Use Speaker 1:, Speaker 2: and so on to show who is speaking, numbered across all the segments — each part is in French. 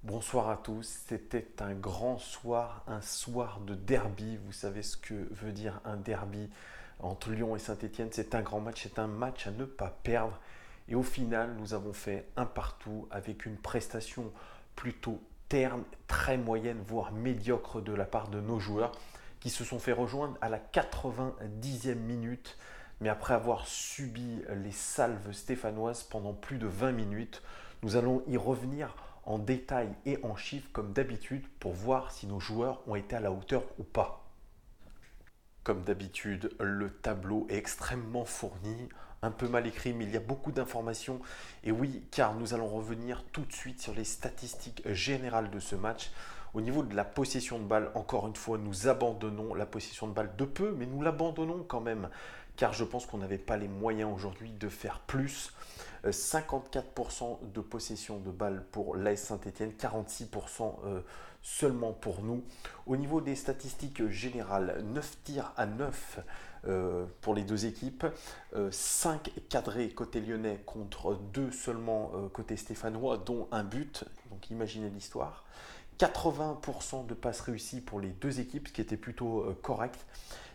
Speaker 1: Bonsoir à tous, c'était un grand soir, un soir de derby. Vous savez ce que veut dire un derby entre Lyon et Saint-Étienne. C'est un grand match, c'est un match à ne pas perdre. Et au final, nous avons fait un partout avec une prestation plutôt terne, très moyenne, voire médiocre de la part de nos joueurs qui se sont fait rejoindre à la 90e minute. Mais après avoir subi les salves stéphanoises pendant plus de 20 minutes, nous allons y revenir en détail et en chiffres comme d'habitude pour voir si nos joueurs ont été à la hauteur ou pas. Comme d'habitude, le tableau est extrêmement fourni, un peu mal écrit, mais il y a beaucoup d'informations. Et oui, car nous allons revenir tout de suite sur les statistiques générales de ce match. Au niveau de la possession de balle, encore une fois, nous abandonnons la possession de balle de peu, mais nous l'abandonnons quand même, car je pense qu'on n'avait pas les moyens aujourd'hui de faire plus. 54% de possession de balle pour l'AS Saint-Etienne, 46% seulement pour nous. Au niveau des statistiques générales, 9 tirs à 9 pour les deux équipes, 5 cadrés côté lyonnais contre 2 seulement côté stéphanois, dont un but, donc imaginez l'histoire. 80% de passes réussies pour les deux équipes, ce qui était plutôt correct.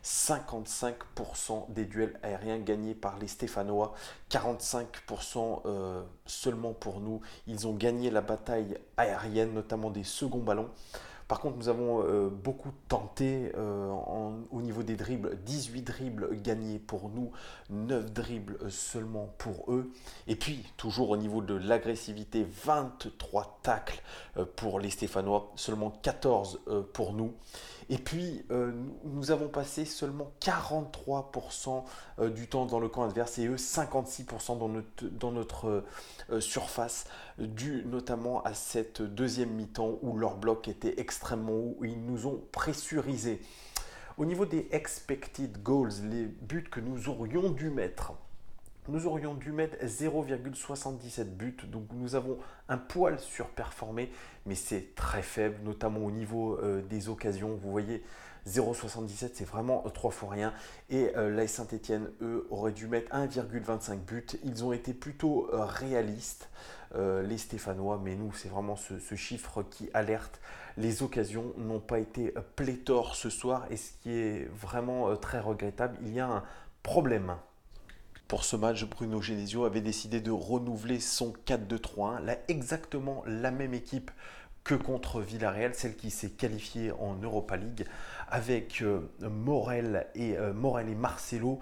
Speaker 1: 55% des duels aériens gagnés par les Stéphanois, 45% seulement pour nous. Ils ont gagné la bataille aérienne, notamment des seconds ballons. Par contre, nous avons beaucoup tenté au niveau des dribbles. 18 dribbles gagnés pour nous, 9 dribbles seulement pour eux. Et puis, toujours au niveau de l'agressivité, 23 tacles pour les Stéphanois, seulement 14 pour nous. Et puis, nous avons passé seulement 43% du temps dans le camp adverse et eux 56% dans notre surface, dû notamment à cette deuxième mi-temps où leur bloc était extrêmement haut, où ils nous ont pressurisés. Au niveau des expected goals, les buts que nous aurions dû mettre 0,77 buts, donc nous avons un poil surperformé, mais c'est très faible, notamment au niveau des occasions. Vous voyez, 0,77 c'est vraiment 3 fois rien. Et l'AS Saint-Etienne, eux, auraient dû mettre 1,25 buts. Ils ont été plutôt réalistes, les Stéphanois, mais nous, c'est vraiment ce chiffre qui alerte. Les occasions n'ont pas été pléthores ce soir, et ce qui est vraiment très regrettable, il y a un problème. Pour ce match, Bruno Genesio avait décidé de renouveler son 4-2-3-1, là exactement la même équipe que contre Villarreal, celle qui s'est qualifiée en Europa League, avec Morel et Marcelo,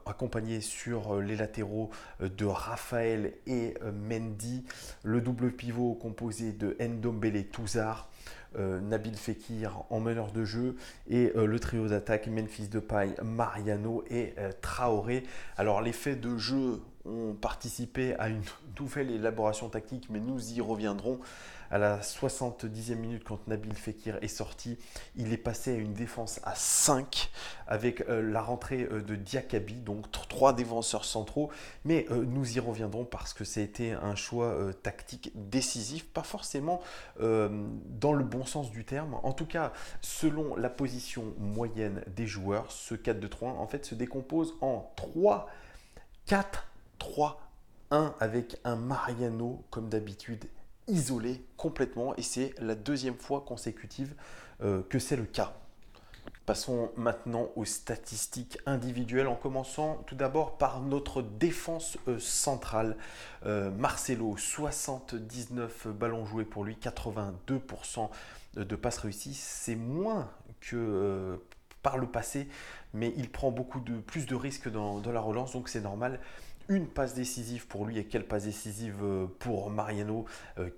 Speaker 1: accompagnés sur les latéraux de Raphaël et Mendy, le double pivot composé de Ndombele Touzard, Nabil Fekir en meneur de jeu et le trio d'attaque Memphis Depay, Mariano et Traoré. Alors les faits de jeu ont participé à une nouvelle élaboration tactique, mais nous y reviendrons. À la 70e minute, quand Nabil Fekir est sorti, il est passé à une défense à 5 avec la rentrée de Diakabi, donc 3 défenseurs centraux. Mais nous y reviendrons parce que ça a été un choix tactique décisif, pas forcément dans le bon sens du terme. En tout cas, selon la position moyenne des joueurs, ce 4-2-3-1 en fait se décompose en 3, 4, 3, 1 avec un Mariano comme d'habitude isolé complètement et c'est la deuxième fois consécutive que c'est le cas. Passons maintenant aux statistiques individuelles en commençant tout d'abord par notre défense centrale. Marcelo, 79 ballons joués pour lui, 82% de passes réussies. C'est moins que par le passé, mais il prend plus de risques dans la relance, donc c'est normal. Une passe décisive pour lui et quelle passe décisive pour Mariano.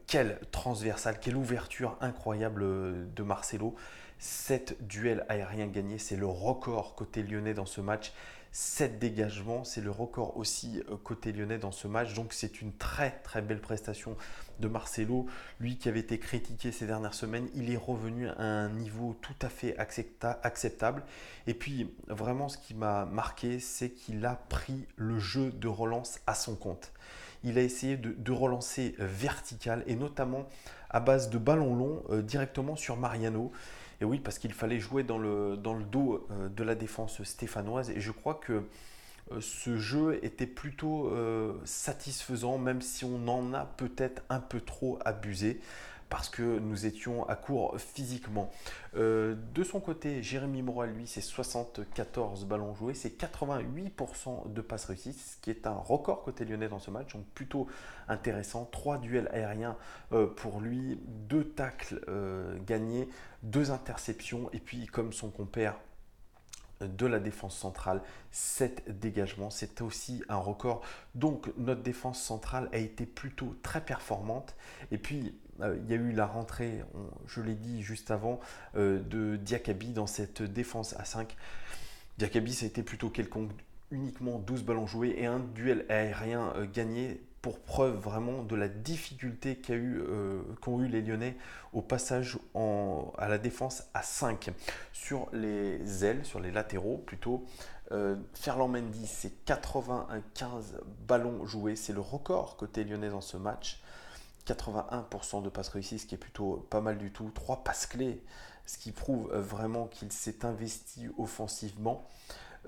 Speaker 1: Quelle transversale, quelle ouverture incroyable de Marcelo. 7 duels aériens gagnés, c'est le record côté lyonnais dans ce match. 7 dégagements, c'est le record aussi côté lyonnais dans ce match. Donc c'est une très très belle prestation de Marcelo. Lui qui avait été critiqué ces dernières semaines, il est revenu à un niveau tout à fait acceptable. Et puis vraiment ce qui m'a marqué, c'est qu'il a pris le jeu de relance à son compte. Il a essayé de relancer vertical et notamment à base de ballons longs directement sur Mariano. Et oui, parce qu'il fallait jouer dans le dos de la défense stéphanoise. Et je crois que ce jeu était plutôt satisfaisant, même si on en a peut-être un peu trop abusé. parce que nous étions à court physiquement. De son côté, Jérémy Morel, lui, c'est 74 ballons joués, c'est 88% de passes réussies, ce qui est un record côté lyonnais dans ce match, donc plutôt intéressant. 3 duels aériens pour lui, 2 tacles gagnés, 2 interceptions, et puis comme son compère de la défense centrale, 7 dégagements, c'est aussi un record. Donc notre défense centrale a été plutôt très performante. Et puis il y a eu la rentrée, je l'ai dit juste avant, de Diakaby dans cette défense à 5. Diakaby, ça a été plutôt quelconque, uniquement 12 ballons joués et un duel aérien gagné, pour preuve vraiment de la difficulté qu'ont eu les Lyonnais au passage à la défense à 5. Sur les ailes, sur les latéraux plutôt, Ferland Mendy, c'est 95 ballons joués, c'est le record côté lyonnais dans ce match. 81% de passes réussies, ce qui est plutôt pas mal du tout. 3 passes clés, ce qui prouve vraiment qu'il s'est investi offensivement.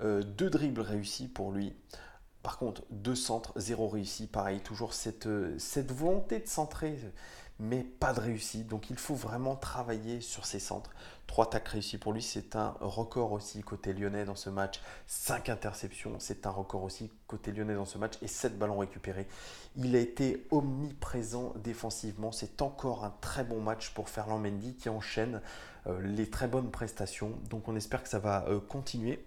Speaker 1: 2 dribbles réussis pour lui. Par contre, 2 centres, 0 réussi. Pareil, toujours cette volonté de centrer, mais pas de réussite. Donc il faut vraiment travailler sur ces centres. 3 tacles réussis pour lui, c'est un record aussi côté lyonnais dans ce match. 5 interceptions, c'est un record aussi côté lyonnais dans ce match. Et 7 ballons récupérés. Il a été omniprésent défensivement. C'est encore un très bon match pour Ferland Mendy qui enchaîne les très bonnes prestations. Donc on espère que ça va continuer.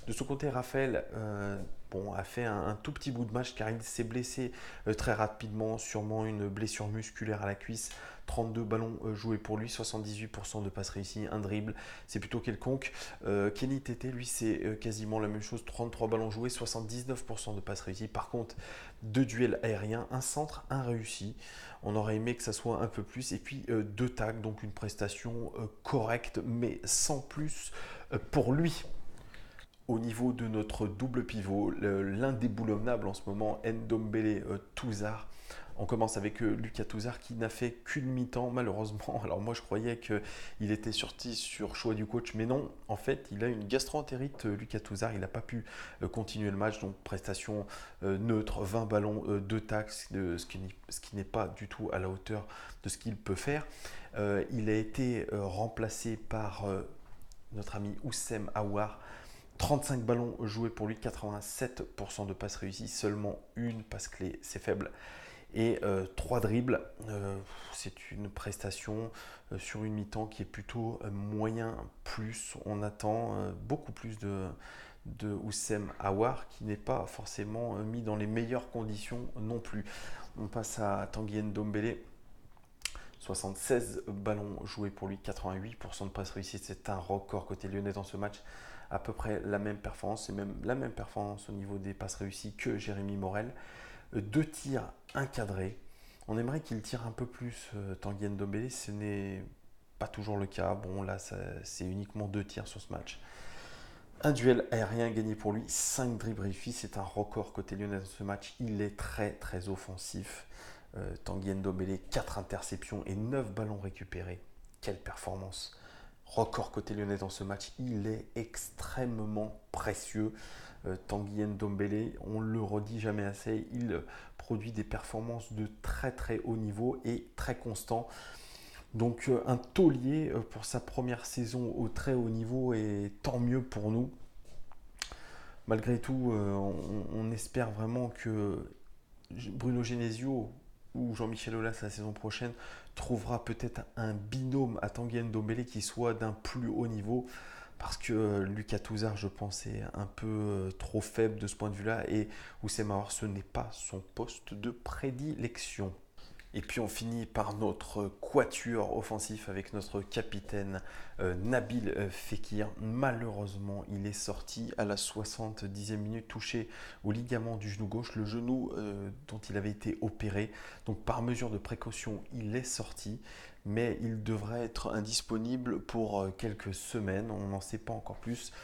Speaker 1: De son côté, Raphaël a fait un tout petit bout de match car il s'est blessé très rapidement, sûrement une blessure musculaire à la cuisse. 32 ballons joués pour lui, 78% de passes réussies, un dribble, c'est plutôt quelconque. Kenny Tété, lui, c'est quasiment la même chose, 33 ballons joués, 79% de passes réussies. Par contre, 2 duels aériens, un centre, un réussi. On aurait aimé que ça soit un peu plus. Et puis 2 tags, donc une prestation correcte, mais sans plus pour lui. Au niveau de notre double pivot, l'indéboulonnable en ce moment, Ndombele Touzard. On commence avec Lucas Touzard qui n'a fait qu'une mi-temps malheureusement. Alors moi je croyais qu'il était sorti sur choix du coach, mais non. En fait il a une gastro-entérite, Lucas Touzard. Il n'a pas pu continuer le match, donc prestation neutre, 20 ballons, 2 tacles, ce qui n'est pas du tout à la hauteur de ce qu'il peut faire. Il a été remplacé par notre ami Oussem Aouar. 35 ballons joués pour lui, 87% de passes réussies, seulement une passe clé, c'est faible. Et 3 dribbles, c'est une prestation sur une mi-temps qui est plutôt moyen plus. On attend beaucoup plus de Oussem Aouar qui n'est pas forcément mis dans les meilleures conditions non plus. On passe à Tanguy Ndombele. 76 ballons joués pour lui, 88% de passes réussies, c'est un record côté lyonnais dans ce match. À peu près la même performance, et même la même performance au niveau des passes réussies que Jérémy Morel. 2 tirs encadrés. On aimerait qu'il tire un peu plus, Tanguy Ndombele, ce n'est pas toujours le cas. Bon, là, c'est uniquement 2 tirs sur ce match. Un duel aérien gagné pour lui, 5 dribbles réussis, c'est un record côté lyonnais dans ce match. Il est très très offensif. Tanguy Ndombele, 4 interceptions et 9 ballons récupérés. Quelle performance! Record côté lyonnais dans ce match, il est extrêmement précieux. Tanguy Ndombele, on ne le redit jamais assez, il produit des performances de très très haut niveau et très constant. Donc un taulier pour sa première saison au très haut niveau et tant mieux pour nous. Malgré tout, on espère vraiment que Bruno Genesio ou Jean-Michel Aulas la saison prochaine trouvera peut-être un binôme à Tanguy Ndombele qui soit d'un plus haut niveau, parce que Lucas Touzard, je pense, est un peu trop faible de ce point de vue-là, et Oussem Aouar, ce n'est pas son poste de prédilection. Et puis on finit par notre quatuor offensif avec notre capitaine Nabil Fekir. Malheureusement, il est sorti à la 70e minute, touché au ligament du genou gauche, le genou dont il avait été opéré. Donc par mesure de précaution, il est sorti, mais il devrait être indisponible pour quelques semaines. On n'en sait pas encore plus.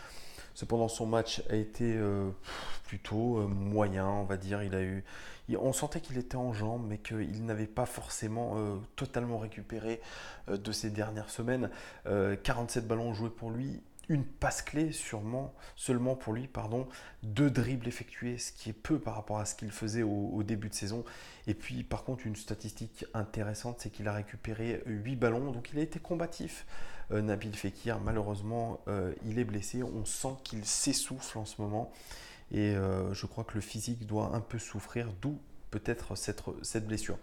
Speaker 1: Cependant, son match a été plutôt moyen, on va dire. On sentait qu'il était en jambes, mais qu'il n'avait pas forcément totalement récupéré de ces dernières semaines. 47 ballons joués pour lui, une passe clé seulement pour lui, pardon, 2 dribbles effectués, ce qui est peu par rapport à ce qu'il faisait au début de saison. Et puis par contre, une statistique intéressante, c'est qu'il a récupéré 8 ballons, donc il a été combatif. Nabil Fekir, malheureusement, il est blessé, on sent qu'il s'essouffle en ce moment, et je crois que le physique doit un peu souffrir, d'où peut-être cette blessure.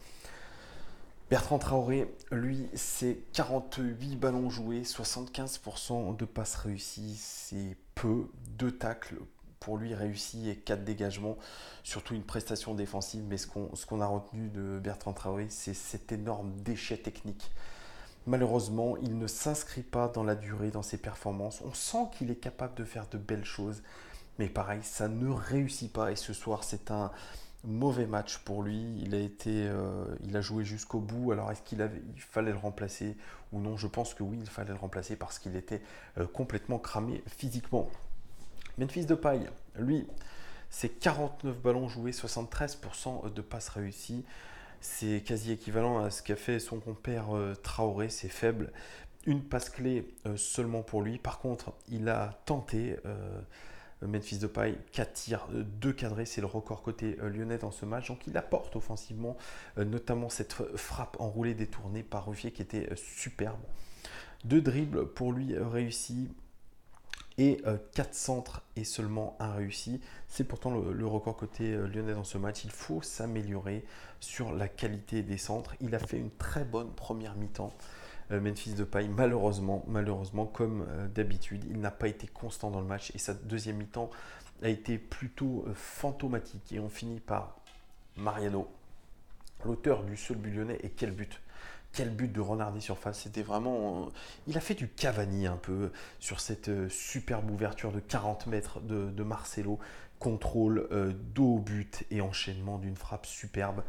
Speaker 1: Bertrand Traoré, lui, c'est 48 ballons joués, 75% de passes réussies, c'est peu. 2 tacles pour lui réussis et 4 dégagements, surtout une prestation défensive. Mais ce qu'on a retenu de Bertrand Traoré, c'est cet énorme déchet technique. Malheureusement, il ne s'inscrit pas dans la durée, dans ses performances. On sent qu'il est capable de faire de belles choses, mais pareil, ça ne réussit pas. Et ce soir, c'est un mauvais match pour lui. Il a joué jusqu'au bout. Alors, il fallait le remplacer ou non? Je pense que oui, il fallait le remplacer parce qu'il était complètement cramé physiquement. Memphis Depay, lui, c'est 49 ballons joués, 73% de passes réussies. C'est quasi équivalent à ce qu'a fait son compère Traoré, c'est faible. Une passe clé seulement pour lui. Par contre, il a tenté Memphis Depay, 4 tirs, 2 cadrés, c'est le record côté lyonnais dans ce match. Donc il apporte offensivement, notamment cette frappe enroulée détournée par Ruffier qui était superbe. 2 dribbles pour lui réussis et 4 centres et seulement 1 réussi. C'est pourtant le record côté lyonnais dans ce match. Il faut s'améliorer sur la qualité des centres. Il a fait une très bonne première mi-temps. Memphis Depay, malheureusement, comme d'habitude, il n'a pas été constant dans le match et sa deuxième mi-temps a été plutôt fantomatique. Et on finit par Mariano, l'auteur du seul but lyonnais. Et quel but! Quel but de renarder surface, c'était vraiment... Il a fait du Cavani un peu sur cette superbe ouverture de 40 mètres de Marcelo. Contrôle, dos au but et enchaînement d'une frappe superbe.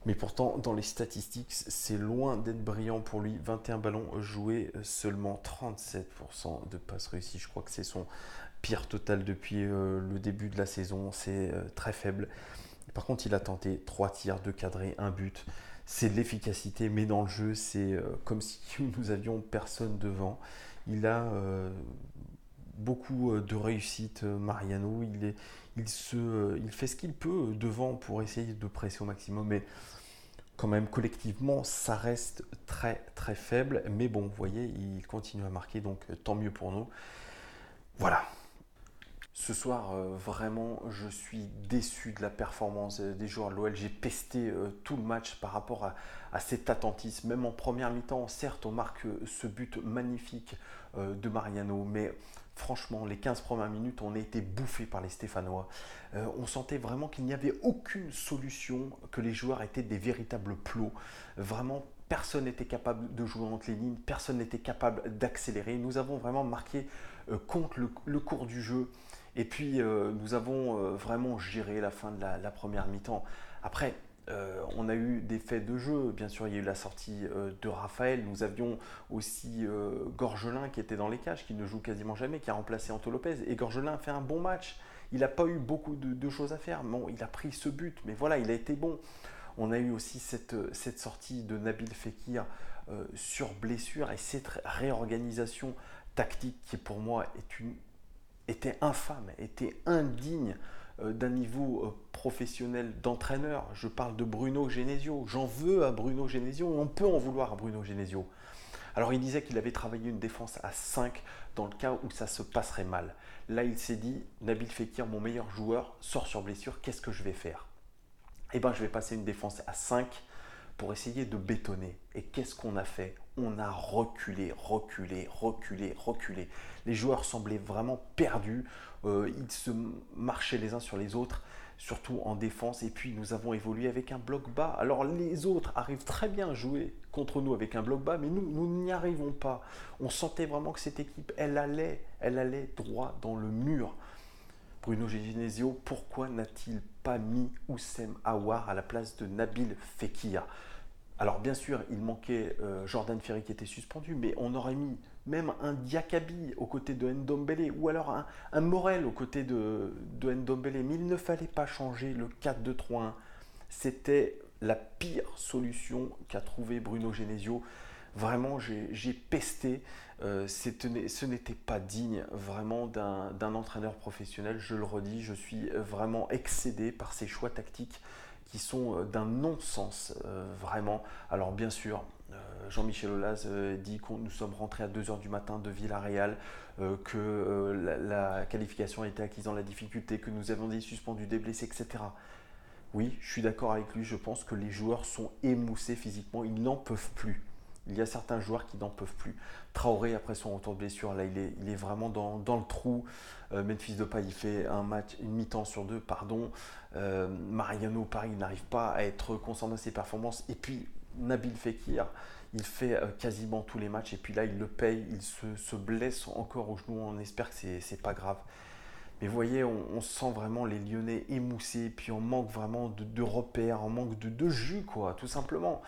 Speaker 1: Mais pourtant, dans les statistiques, c'est loin d'être brillant pour lui. 21 ballons joués, seulement 37% de passes réussies. Je crois que c'est son pire total depuis le début de la saison. C'est très faible. Par contre, il a tenté 3 tirs, 2 cadrés, 1 but. C'est de l'efficacité, mais dans le jeu, c'est comme si nous avions personne devant. Il a beaucoup de réussite, Mariano. Il fait ce qu'il peut devant pour essayer de presser au maximum, mais quand même collectivement, ça reste très très faible. Mais bon, vous voyez, il continue à marquer, donc tant mieux pour nous. Voilà. Ce soir, vraiment, je suis déçu de la performance des joueurs de l'OL. J'ai pesté tout le match par rapport à cet attentisme. Même en première mi-temps, certes, on marque ce but magnifique de Mariano, mais franchement, les 15 premières minutes, on a été bouffé par les Stéphanois. On sentait vraiment qu'il n'y avait aucune solution, que les joueurs étaient des véritables plots. Vraiment, personne n'était capable de jouer entre les lignes, personne n'était capable d'accélérer. Nous avons vraiment marqué contre le cours du jeu. Et puis, nous avons vraiment géré la fin de la première mi-temps. Après, on a eu des faits de jeu. Bien sûr, il y a eu la sortie de Raphaël. Nous avions aussi Gorgelin qui était dans les cages, qui ne joue quasiment jamais, qui a remplacé Anto Lopez. Et Gorgelin a fait un bon match. Il n'a pas eu beaucoup de choses à faire. Bon, il a pris ce but, mais voilà, il a été bon. On a eu aussi cette sortie de Nabil Fekir sur blessure et cette réorganisation tactique qui, pour moi, était infâme, était indigne d'un niveau professionnel d'entraîneur. Je parle de Bruno Genesio. J'en veux à Bruno Genesio. On peut en vouloir à Bruno Genesio. Alors il disait qu'il avait travaillé une défense à 5 dans le cas où ça se passerait mal. Là il s'est dit, Nabil Fekir, mon meilleur joueur, sort sur blessure, qu'est-ce que je vais faire? Eh bien je vais passer une défense à 5 pour essayer de bétonner. Et qu'est-ce qu'on a fait? On a reculé. Les joueurs semblaient vraiment perdus. Ils se marchaient les uns sur les autres, surtout en défense. Et puis nous avons évolué avec un bloc bas. Alors les autres arrivent très bien à jouer contre nous avec un bloc bas, mais nous n'y arrivons pas. On sentait vraiment que cette équipe, elle allait droit dans le mur. Bruno Genesio, pourquoi n'a-t-il pas mis Houssem Aouar à la place de Nabil Fekir? Alors bien sûr, il manquait Jordan Ferry qui était suspendu, mais on aurait mis même un Diakabi aux côtés de Ndombele ou alors un Morel aux côtés de Ndombele. Mais il ne fallait pas changer le 4-2-3-1. C'était la pire solution qu'a trouvé Bruno Genesio. Vraiment, j'ai pesté. Ce n'était pas digne vraiment d'un entraîneur professionnel. Je le redis, je suis vraiment excédé par ces choix tactiques qui sont d'un non-sens, vraiment. Alors bien sûr, Jean-Michel Aulas dit que nous sommes rentrés à 2 heures du matin de Villarreal, que la qualification a été acquise dans la difficulté, que nous avons des suspendus, des blessés, etc. Oui, je suis d'accord avec lui, je pense que les joueurs sont émoussés physiquement, ils n'en peuvent plus. Il y a certains joueurs qui n'en peuvent plus. Traoré, après son retour de blessure, là, il est vraiment dans le trou. Memphis Depay, il fait un match, une mi-temps sur deux, pardon. Mariano, pareil, il n'arrive pas à être concentré dans ses performances. Et puis, Nabil Fekir, il fait quasiment tous les matchs. Et puis là, il le paye, il se blesse encore au genou. On espère que c'est pas grave. Mais vous voyez, on sent vraiment les Lyonnais émoussés, puis on manque vraiment de repères, on manque de jus, quoi, tout simplement.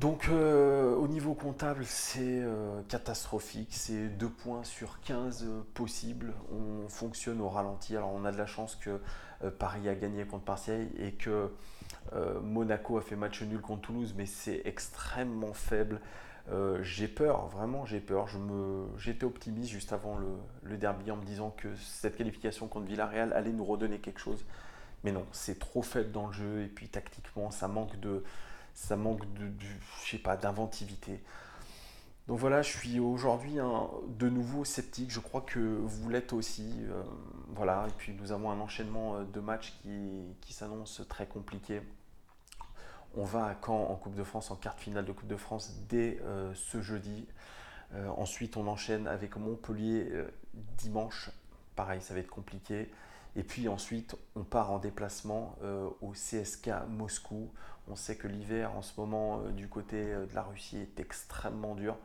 Speaker 1: Donc au niveau comptable, c'est catastrophique, c'est 2 points sur 15 possibles, on fonctionne au ralenti. Alors on a de la chance que Paris a gagné contre Marseille et que Monaco a fait match nul contre Toulouse, mais c'est extrêmement faible. J'ai peur, vraiment j'ai peur. J'étais optimiste juste avant le derby en me disant que cette qualification contre Villarreal allait nous redonner quelque chose. Mais non, c'est trop faible dans le jeu et puis tactiquement ça manque je sais pas, d'inventivité. Donc voilà, je suis aujourd'hui de nouveau sceptique. Je crois que vous l'êtes aussi. Voilà, et puis nous avons un enchaînement de matchs qui s'annonce très compliqué. On va à Caen en Coupe de France, en quart de finale de Coupe de France dès ce jeudi. Ensuite, on enchaîne avec Montpellier dimanche. Pareil, ça va être compliqué. Et puis ensuite, on part en déplacement au CSK Moscou. On sait que l'hiver en ce moment du côté de la Russie est extrêmement dur.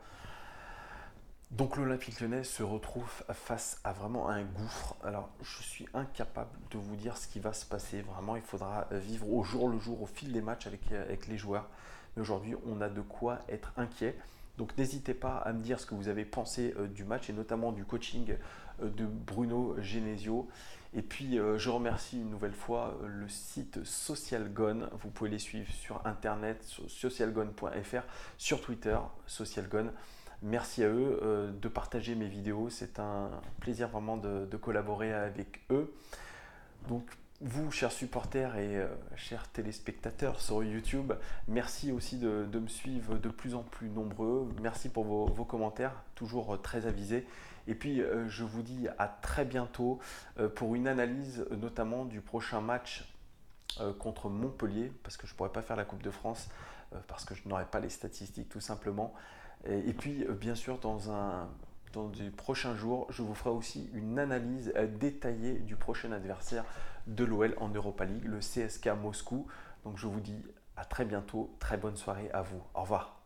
Speaker 1: Donc l'Olympique Lyonnais se retrouve face à vraiment un gouffre. Alors je suis incapable de vous dire ce qui va se passer. Vraiment, il faudra vivre au jour le jour, au fil des matchs avec les joueurs. Mais aujourd'hui, on a de quoi être inquiet. Donc n'hésitez pas à me dire ce que vous avez pensé du match et notamment du coaching de Bruno Genesio. Et puis je remercie une nouvelle fois le site SocialGone. Vous pouvez les suivre sur internet, sur socialgone.fr, sur Twitter, SocialGone. Merci à eux de partager mes vidéos. C'est un plaisir vraiment de collaborer avec eux. Donc, vous, chers supporters et chers téléspectateurs sur YouTube, merci aussi de me suivre de plus en plus nombreux. Merci pour vos commentaires, toujours très avisés. Et puis, je vous dis à très bientôt pour une analyse notamment du prochain match contre Montpellier, parce que je ne pourrais pas faire la Coupe de France, parce que je n'aurai pas les statistiques tout simplement. Et puis, bien sûr, dans les prochains jours, je vous ferai aussi une analyse détaillée du prochain adversaire de l'OL en Europa League, le CSK Moscou. Donc, je vous dis à très bientôt, très bonne soirée à vous. Au revoir.